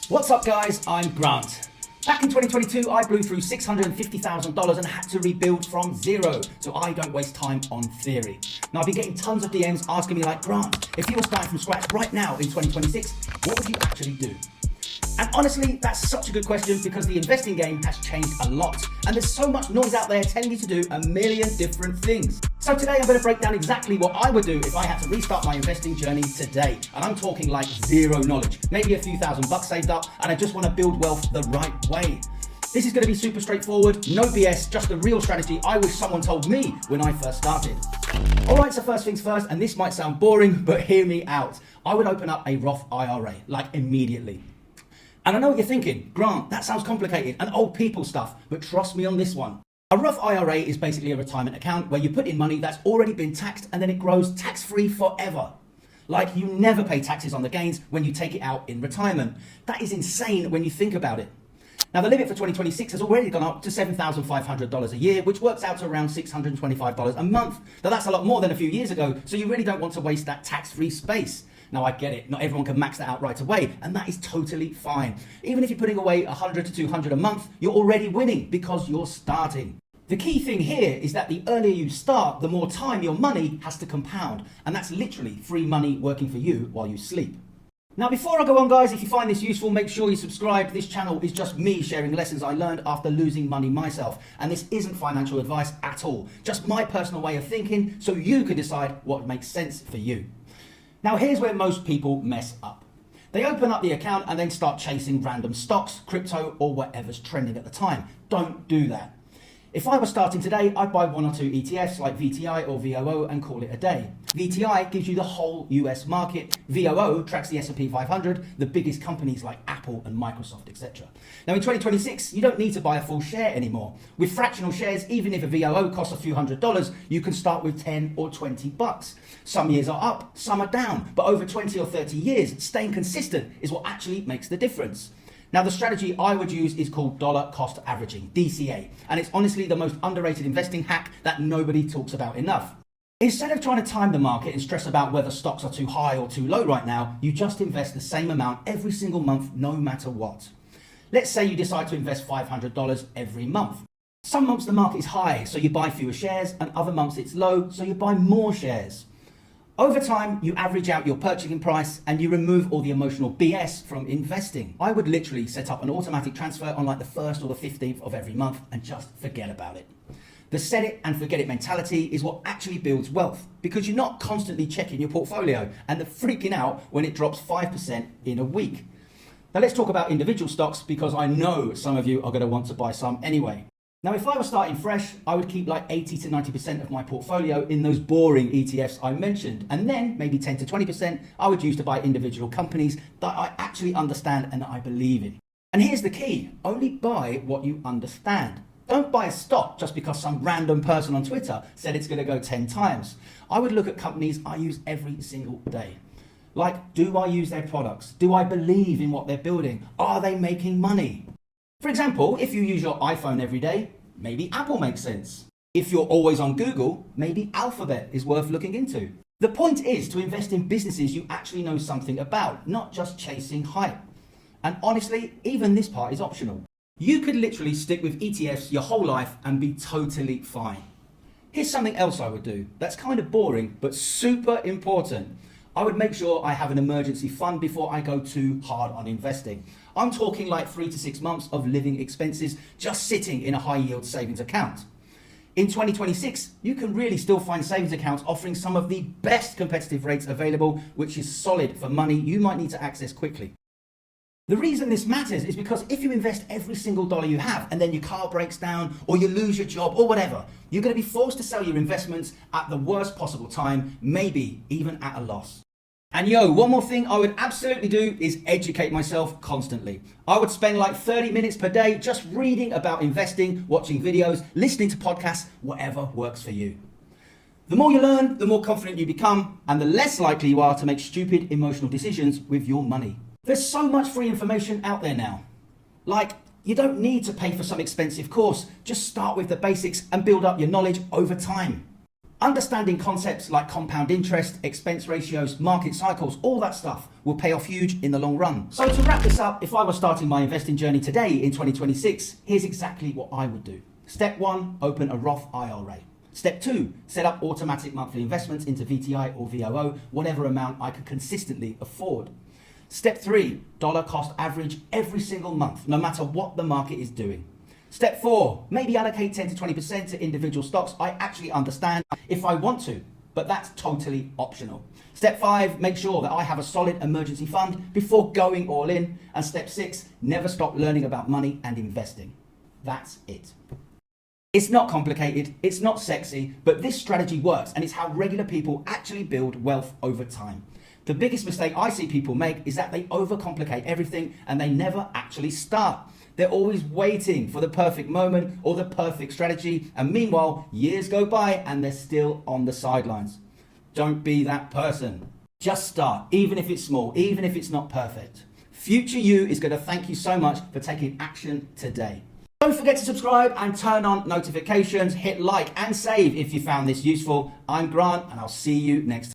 What's up guys, I'm Grant. Back in 2022, I blew through $650,000 and had to rebuild from zero, so I don't waste time on theory. Now I've been getting tons of DMs asking me like, Grant, if you were starting from scratch right now in 2026, what would you actually do? And honestly, that's such a good question because the investing game has changed a lot and there's so much noise out there telling you to do a million different things. So today I'm going to break down exactly what I would do if I had to restart my investing journey today. And I'm talking like zero knowledge, maybe a few $1,000 saved up, and I just want to build wealth the right way. This is going to be super straightforward, no BS, just the real strategy I wish someone told me when I first started. Alright, so first things first, and this might sound boring, but hear me out. I would open up a Roth IRA, like immediately. And I know what you're thinking, Grant, that sounds complicated and old people stuff, but trust me on this one. A Roth IRA is basically a retirement account where you put in money that's already been taxed and then it grows tax-free forever. Like you never pay taxes on the gains when you take it out in retirement. That is insane when you think about it. Now the limit for 2026 has already gone up to $7,500 a year, which works out to around $625 a month. Now that's a lot more than a few years ago, so you really don't want to waste that tax-free space. Now I get it, not everyone can max that out right away, and that is totally fine. Even if you're putting away 100 to 200 a month, you're already winning because you're starting. The key thing here is that the earlier you start, the more time your money has to compound, and that's literally free money working for you while you sleep. Now before I go on guys, if you find this useful, make sure you subscribe. This channel is just me sharing lessons I learned after losing money myself, and this isn't financial advice at all, just my personal way of thinking so you can decide what makes sense for you. Now here's where most people mess up. They open up the account and then start chasing random stocks, crypto, or whatever's trending at the time. Don't do that. If I was starting today, I'd buy one or two ETFs like VTI or VOO and call it a day. VTI gives you the whole US market. VOO tracks the S&P 500, the biggest companies like Apple and Microsoft, etc. Now in 2026, you don't need to buy a full share anymore. With fractional shares, even if a VOO costs a few $100s, you can start with 10 or 20 bucks. Some years are up, some are down, but over 20 or 30 years, staying consistent is what actually makes the difference. Now the strategy I would use is called dollar cost averaging, DCA, and it's honestly the most underrated investing hack that nobody talks about enough. Instead of trying to time the market and stress about whether stocks are too high or too low right now, you just invest the same amount every single month, no matter what. Let's say you decide to invest $500 every month. Some months the market is high, so you buy fewer shares, and other months it's low, so you buy more shares. Over time, you average out your purchasing price and you remove all the emotional BS from investing. I would literally set up an automatic transfer on like the 1st or the 15th of every month and just forget about it. The set it and forget it mentality is what actually builds wealth because you're not constantly checking your portfolio and they're freaking out when it drops 5% in a week. Now let's talk about individual stocks because I know some of you are going to want to buy some anyway. Now, if I was starting fresh, I would keep like 80 to 90% of my portfolio in those boring ETFs I mentioned. And then maybe 10 to 20% I would use to buy individual companies that I actually understand and that I believe in. And here's the key, only buy what you understand. Don't buy a stock just because some random person on Twitter said it's going to go 10 times. I would look at companies I use every single day. Like, do I use their products? Do I believe in what they're building? Are they making money? For example, if you use your iPhone every day, maybe Apple makes sense. If you're always on Google, maybe Alphabet is worth looking into. The point is to invest in businesses you actually know something about, not just chasing hype. And honestly, even this part is optional. You could literally stick with ETFs your whole life and be totally fine. Here's something else I would do that's kind of boring, but super important. I would make sure I have an emergency fund before I go too hard on investing. I'm talking like 3 to 6 months of living expenses just sitting in a high yield savings account. In 2026, you can really still find savings accounts offering some of the best competitive rates available, which is solid for money you might need to access quickly. The reason this matters is because if you invest every single dollar you have and then your car breaks down or you lose your job or whatever, you're going to be forced to sell your investments at the worst possible time, maybe even at a loss. And yo, one more thing I would absolutely do is educate myself constantly. I would spend like 30 minutes per day just reading about investing, watching videos, listening to podcasts, whatever works for you. The more you learn, the more confident you become, and the less likely you are to make stupid emotional decisions with your money. There's so much free information out there now. Like, you don't need to pay for some expensive course. Just start with the basics and build up your knowledge over time. Understanding concepts like compound interest, expense ratios, market cycles, all that stuff will pay off huge in the long run. So to wrap this up, if I was starting my investing journey today in 2026, here's exactly what I would do. Step 1, open a Roth IRA. Step 2, set up automatic monthly investments into VTI or VOO, whatever amount I could consistently afford. Step 3, dollar cost average every single month, no matter what the market is doing. Step 4, maybe allocate 10 to 20% to individual stocks I actually understand if I want to, but that's totally optional. Step 5, make sure that I have a solid emergency fund before going all in. And step 6, never stop learning about money and investing. That's it. It's not complicated, it's not sexy, but this strategy works, and it's how regular people actually build wealth over time. The biggest mistake I see people make is that they overcomplicate everything and they never actually start. They're always waiting for the perfect moment or the perfect strategy, and meanwhile, years go by and they're still on the sidelines. Don't be that person. Just start, even if it's small, even if it's not perfect. Future you is going to thank you so much for taking action today. Don't forget to subscribe and turn on notifications, hit like and save if you found this useful. I'm Grant, and I'll see you next time.